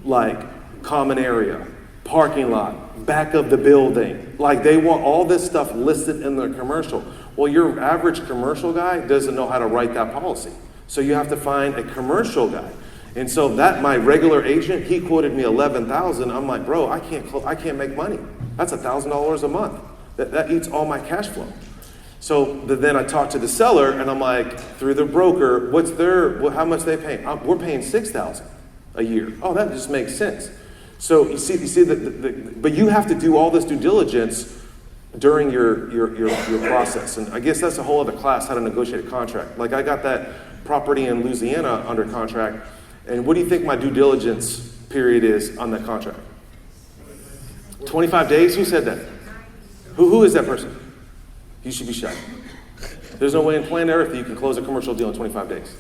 like common area, parking lot, back of the building. Like they want all this stuff listed in their commercial. Well, your average commercial guy doesn't know how to write that policy. So you have to find a commercial guy. And so my regular agent, he quoted me $11,000. I'm like, bro, I can't make money. That's $1,000 a month. That eats all my cash flow. So then I talked to the seller, and I'm like, through the broker, how much they paying? We're paying $6,000 a year. Oh, that just makes sense. So you see but you have to do all this due diligence during your process. And I guess that's a whole other class, how to negotiate a contract. Like I got that property in Louisiana under contract, and what do you think my due diligence period is on that contract? 25 days? Who said that? Who is that person? You should be shot. There's no way in planet Earth that you can close a commercial deal in 25 days.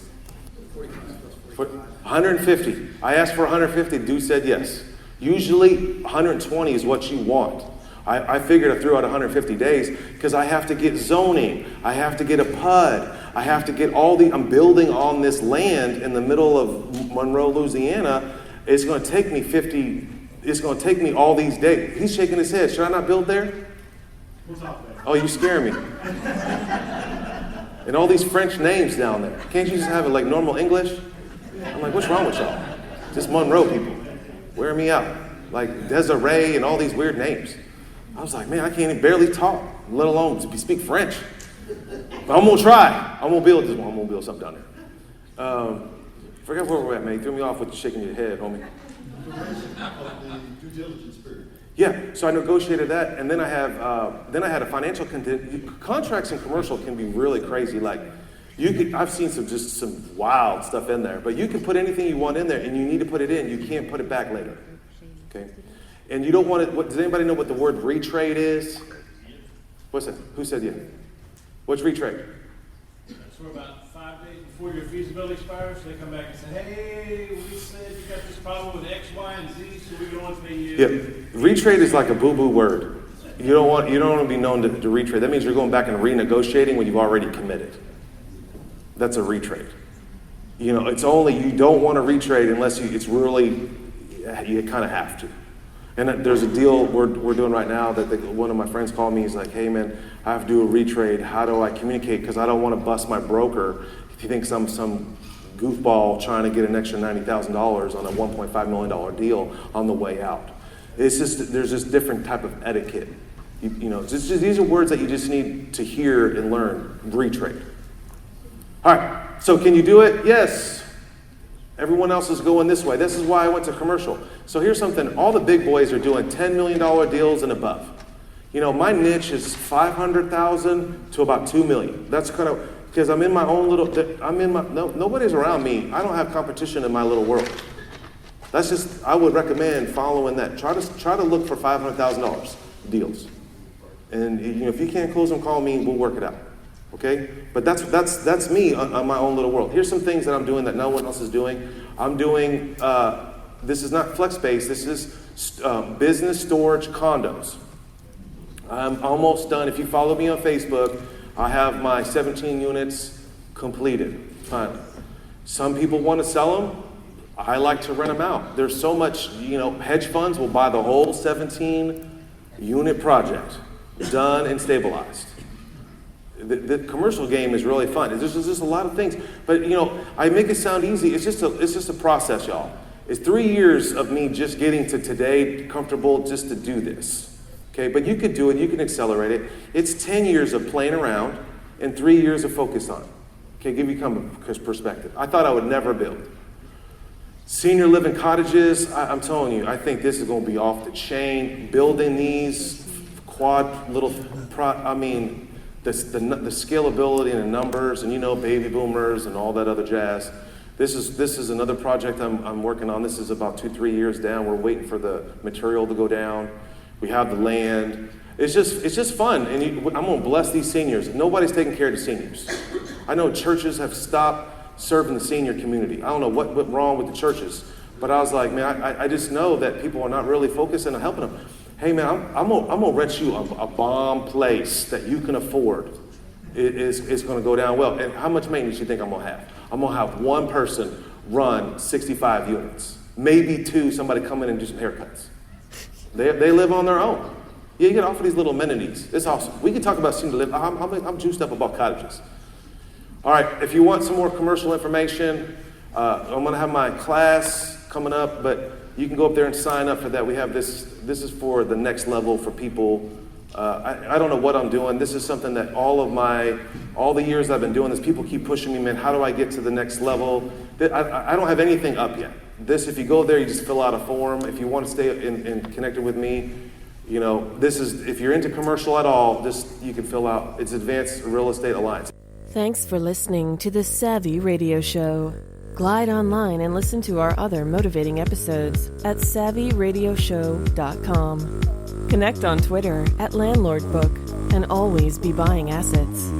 150. I asked for 150. Dude said yes. Usually 120 is what you want. I figured I threw out 150 days because I have to get zoning. I have to get a PUD. I have to get I'm building on this land in the middle of Monroe, Louisiana. It's going to take me all these days. He's shaking his head. Should I not build there? What's up there? Oh, you scare me. And all these French names down there. Can't you just have it like normal English? I'm like, what's wrong with y'all? Just Monroe people. Wear me out. Like Desiree and all these weird names. I was like, man, I can't even barely talk, let alone speak French. But I'm gonna try. I'm gonna build this one. I'm gonna build something down there. Forget where we're at, man. You threw me off with shaking your head, homie. Due diligence period. Yeah, so I negotiated that, and then I had a financial contracts in commercial can be really crazy. Like I've seen some wild stuff in there, but you can put anything you want in there, and you need to put it in. You can't put it back later. Okay, and you don't want it. Does anybody know what the word retrade is? What's that? Who said yeah? What's retrade? That's where about 5 days before your feasibility expires, they come back and say, hey, we said you got this problem with X, Y, and Z, so we're going to pay you. Yeah, retrade is like a boo-boo word. You don't want to be known to retrade. That means you're going back and renegotiating when you've already committed. That's a retrade. It's only you don't want to retrade unless you kind of have to. And there's a deal we're doing right now that one of my friends called me. He's like, hey man, I have to do a retrade. How do I communicate? Because I don't want to bust my broker if he thinks I'm some goofball trying to get an extra $90,000 on a $1.5 million deal on the way out. There's just different type of etiquette. These are words that you just need to hear and learn. Retrade. All right, so can you do it? Yes. Everyone else is going this way. This is why I went to commercial. So here's something. All the big boys are doing $10 million deals and above. My niche is $500,000 to about $2 million. That's kind of, because I'm in my own little, nobody's around me. I don't have competition in my little world. That's just, I would recommend following that. Try to look for $500,000 deals. And if you can't close them, call me, we'll work it out. Okay? But that's me on my own little world. Here's some things that I'm doing that no one else is doing. I'm doing, this is not flex space, this is business storage condos. I'm almost done. If you follow me on Facebook, I have my 17 units completed. Fine. Some people want to sell them. I like to rent them out. There's so much, hedge funds will buy the whole 17 unit project, done and stabilized. The commercial game is really fun. There's just a lot of things. But, I make it sound easy. It's just a process, y'all. It's 3 years of me just getting to today, comfortable just to do this. Okay, but you could do it, you can accelerate it. It's 10 years of playing around and 3 years of focus on it. Okay, give you some perspective. I thought I would never build. Senior living cottages, I'm telling you, I think this is going to be off the chain. Building these quad little, the scalability and the numbers, and baby boomers and all that other jazz. This is another project I'm working on. This is about 2-3 years down. We're waiting for the material to go down. We have the land. It's just fun, and I'm going to bless these seniors. Nobody's taking care of the seniors. I know churches have stopped serving the senior community. I don't know what went wrong with the churches, but I was like, man, I just know that people are not really focusing on helping them. Hey, man, I'm gonna rent you a bomb place that you can afford. It's going to go down well. And how much maintenance do you think I'm going to have? I'm going to have one person run 65 units, maybe 2. Somebody come in and do some haircuts. They live on their own. Yeah, you can offer these little amenities. It's awesome. We can talk about senior living. I'm juiced up about cottages. All right, if you want some more commercial information, I'm going to have my class coming up, but you can go up there and sign up for that. We have this. This is for the next level for people. I don't know what I'm doing. This is something that all the years I've been doing this, people keep pushing me, man, how do I get to the next level? I don't have anything up yet. This, if you go there, you just fill out a form. If you want to stay in connected with me, this is, if you're into commercial at all, you can fill out. It's Advanced Real Estate Alliance. Thanks for listening to the Savvy Radio Show. Glide online and listen to our other motivating episodes at savvyradioshow.com. Connect on Twitter @LandlordBook and always be buying assets.